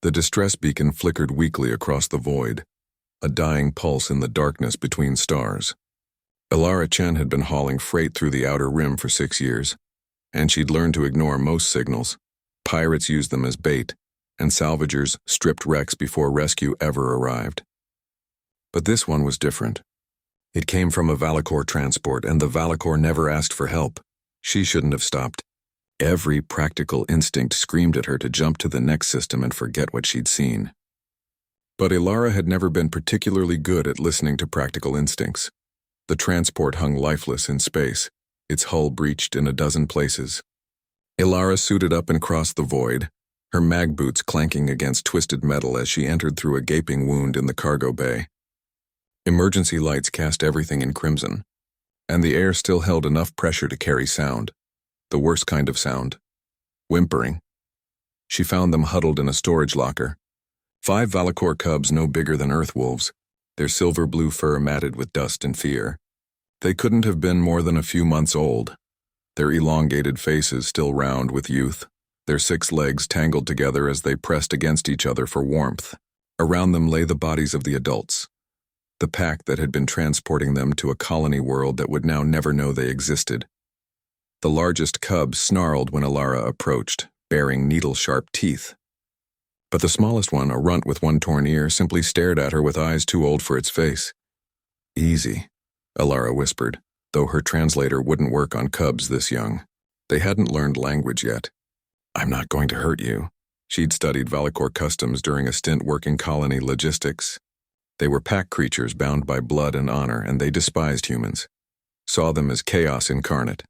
The distress beacon flickered weakly across the void, a dying pulse in the darkness between stars. Elara Chen had been hauling freight through the outer rim for 6 years, and she'd learned to ignore most signals. Pirates used them as bait, and salvagers stripped wrecks before rescue ever arrived. But this one was different. It came from a Valakor transport, and the Valakor never asked for help. She shouldn't have stopped. Every practical instinct screamed at her to jump to the next system and forget what she'd seen. But Elara had never been particularly good at listening to practical instincts. The transport hung lifeless in space, its hull breached in a dozen places. Elara suited up and crossed the void, her mag boots clanking against twisted metal as she entered through a gaping wound in the cargo bay. Emergency lights cast everything in crimson, and the air still held enough pressure to carry sound, the worst kind of sound, whimpering. She found them huddled in a storage locker, 5 Valakor cubs no bigger than earth wolves, their silver-blue fur matted with dust and fear. They couldn't have been more than a few months old, their elongated faces still round with youth, their 6 legs tangled together as they pressed against each other for warmth. Around them lay the bodies of the adults, the pack that had been transporting them to a colony world that would now never know they existed. The largest cub snarled when Elara approached, baring needle-sharp teeth. But the smallest one, a runt with one torn ear, simply stared at her with eyes too old for its face. "Easy," Elara whispered, though her translator wouldn't work on cubs this young. They hadn't learned language yet. "I'm not going to hurt you." She'd studied Valakor customs during a stint working colony logistics. They were pack creatures bound by blood and honor, and they despised humans, saw them as chaos incarnate,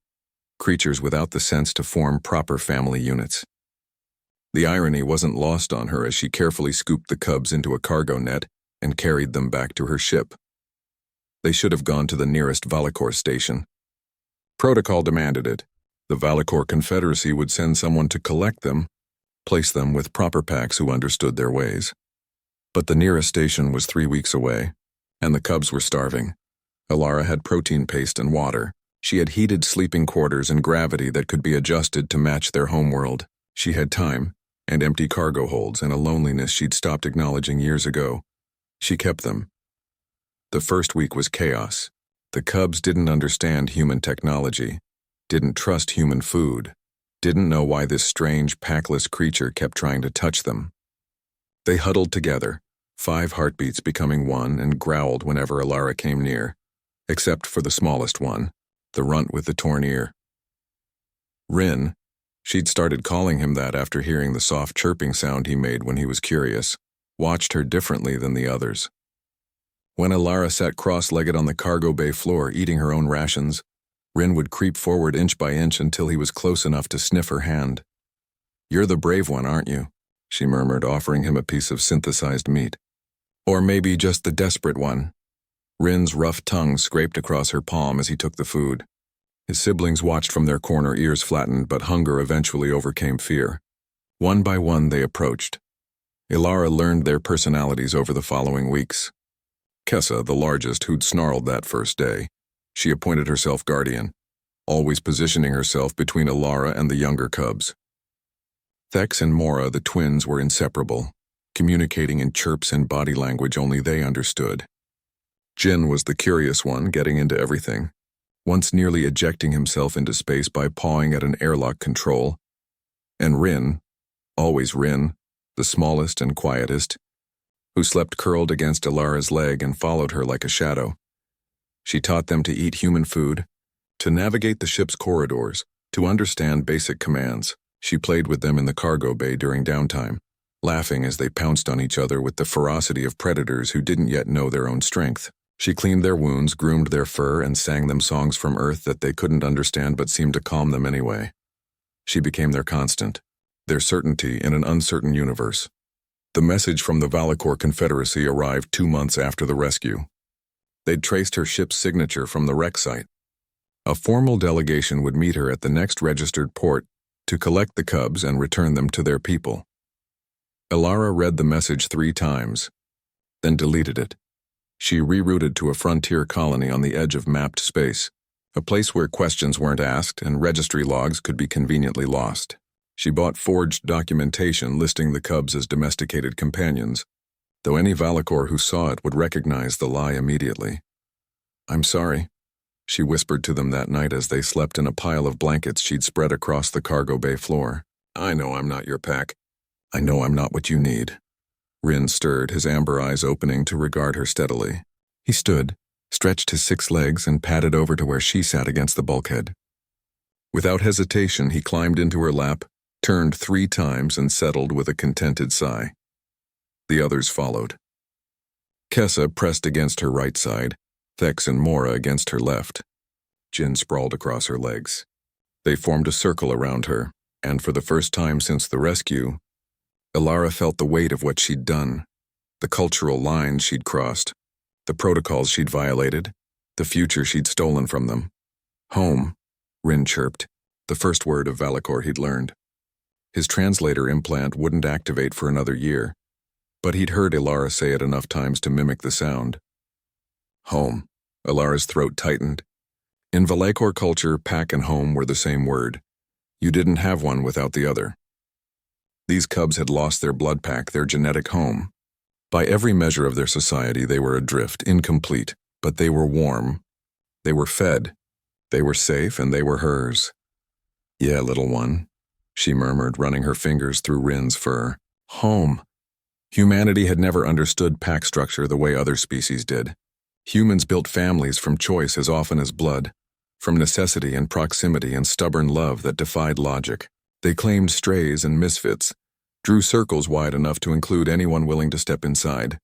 creatures without the sense to form proper family units. The irony wasn't lost on her as she carefully scooped the cubs into a cargo net and carried them back to her ship. They should have gone to the nearest Valakor station. Protocol demanded it. The Valakor Confederacy would send someone to collect them, place them with proper packs who understood their ways. But the nearest station was 3 weeks away, and the cubs were starving. Elara had protein paste and water. She had heated sleeping quarters and gravity that could be adjusted to match their homeworld. She had time, and empty cargo holds, and a loneliness she'd stopped acknowledging years ago. She kept them. The first week was chaos. The cubs didn't understand human technology, didn't trust human food, didn't know why this strange, packless creature kept trying to touch them. They huddled together, 5 heartbeats becoming one, and growled whenever Elara came near, except for the smallest one, the runt with the torn ear. Rin, she'd started calling him that after hearing the soft chirping sound he made when he was curious, watched her differently than the others. When Elara sat cross-legged on the cargo bay floor eating her own rations, Rin would creep forward inch by inch until he was close enough to sniff her hand. "You're the brave one, aren't you?" she murmured, offering him a piece of synthesized meat. "Or maybe just the desperate one." Rin's rough tongue scraped across her palm as he took the food. His siblings watched from their corner, ears flattened, but hunger eventually overcame fear. One by one they approached. Elara learned their personalities over the following weeks. Kessa, the largest, who'd snarled that first day. She appointed herself guardian, always positioning herself between Elara and the younger cubs. Thex and Mora, the twins, were inseparable, communicating in chirps and body language only they understood. Jin was the curious one, getting into everything, once nearly ejecting himself into space by pawing at an airlock control. And Rin, always Rin, the smallest and quietest, who slept curled against Elara's leg and followed her like a shadow. She taught them to eat human food, to navigate the ship's corridors, to understand basic commands. She played with them in the cargo bay during downtime, laughing as they pounced on each other with the ferocity of predators who didn't yet know their own strength. She cleaned their wounds, groomed their fur, and sang them songs from Earth that they couldn't understand but seemed to calm them anyway. She became their constant, their certainty in an uncertain universe. The message from the Valakor Confederacy arrived 2 months after the rescue. They'd traced her ship's signature from the wreck site. A formal delegation would meet her at the next registered port to collect the cubs and return them to their people. Elara read the message 3 times, then deleted it. She rerouted to a frontier colony on the edge of mapped space, a place where questions weren't asked and registry logs could be conveniently lost. She bought forged documentation listing the cubs as domesticated companions, though any Valakor who saw it would recognize the lie immediately. "I'm sorry," she whispered to them that night as they slept in a pile of blankets she'd spread across the cargo bay floor. "I know I'm not your pack. I know I'm not what you need." Rin stirred, his amber eyes opening to regard her steadily. He stood, stretched his 6 legs, and padded over to where she sat against the bulkhead. Without hesitation, he climbed into her lap, turned 3 times, and settled with a contented sigh. The others followed. Kessa pressed against her right side, Thex and Mora against her left. Jin sprawled across her legs. They formed a circle around her, and for the first time since the rescue, Elara felt the weight of what she'd done, the cultural lines she'd crossed, the protocols she'd violated, the future she'd stolen from them. "Home," Rin chirped, the first word of Valakor he'd learned. His translator implant wouldn't activate for another year, but he'd heard Elara say it enough times to mimic the sound. "Home." Elara's throat tightened. In Valakor culture, pack and home were the same word. You didn't have one without the other. These cubs had lost their blood pack, their genetic home. By every measure of their society, they were adrift, incomplete, but they were warm. They were fed. They were safe, and they were hers. "Yeah, little one," she murmured, running her fingers through Rin's fur. "Home." Humanity had never understood pack structure the way other species did. Humans built families from choice as often as blood, from necessity and proximity and stubborn love that defied logic. They claimed strays and misfits, drew circles wide enough to include anyone willing to step inside.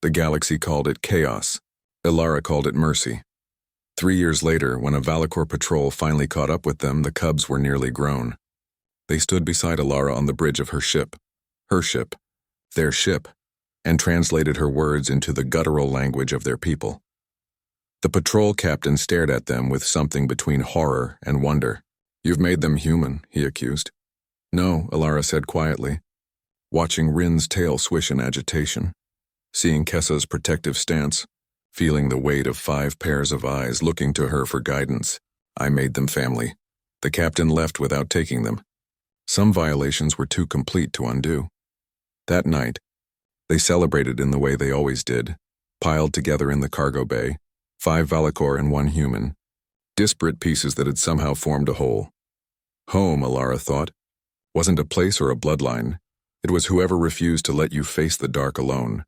The galaxy called it chaos. Elara called it mercy. 3 years later, when a Valakor patrol finally caught up with them, the cubs were nearly grown. They stood beside Elara on the bridge of her ship, their ship, and translated her words into the guttural language of their people. The patrol captain stared at them with something between horror and wonder. "You've made them human," he accused. "No," Elara said quietly, watching Rin's tail swish in agitation, seeing Kessa's protective stance, feeling the weight of 5 pairs of eyes looking to her for guidance. "I made them family." The captain left without taking them. Some violations were too complete to undo. That night, they celebrated in the way they always did, piled together in the cargo bay, 5 Valakor and 1 human, disparate pieces that had somehow formed a whole. Home, Elara thought, wasn't a place or a bloodline. It was whoever refused to let you face the dark alone.